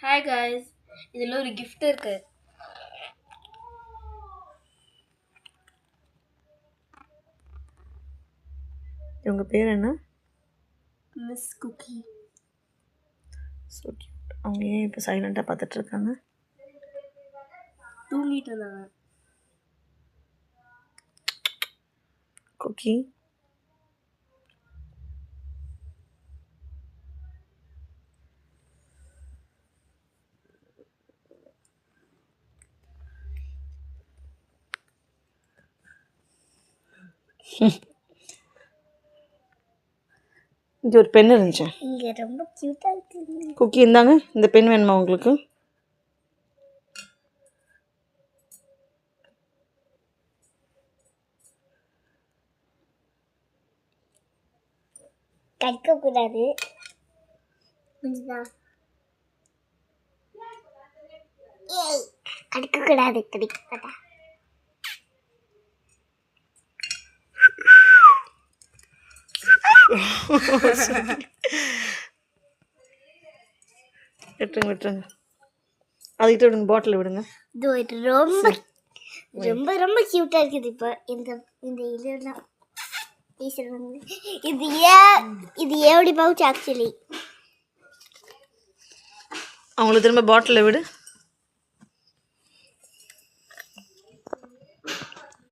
Hi guys, இதில் ஒரு gift இருக்கு. இவங்க பேர் என்ன? Miss cookie. So cute. அவங்க ஏன் இப்போ சைலண்ட்டாக பார்த்துட்ருக்காங்க? தூங்கிட்டு இருந்தாங்க. குக்கி இங்கே ஒரு பென் இருந்துச்சு. இங்கே ரொம்ப க்யூட்டாக இருக்கு. குக்கி இந்தாங்க, இந்த பென் வேணுமா உங்களுக்கு? கடிக்கக்கூடாது. புரிஞ்சுதா? ஏய், கடிக்கக்கூடாது. கடிக்கக்கூடாது. விட்டுருங்க. அதுக்கிட்ட விடுங்க, பாட்டில் விடுங்க. இது ரொம்ப ரொம்ப ரொம்ப க்யூட்டாக இருக்குது. இப்போ இந்த இதெல்லாம் பேசுகிறாங்க. இது ஏடி பவுச் ஆக்சுவலி. அவங்களுக்கு திரும்ப பாட்டிலில் விடு.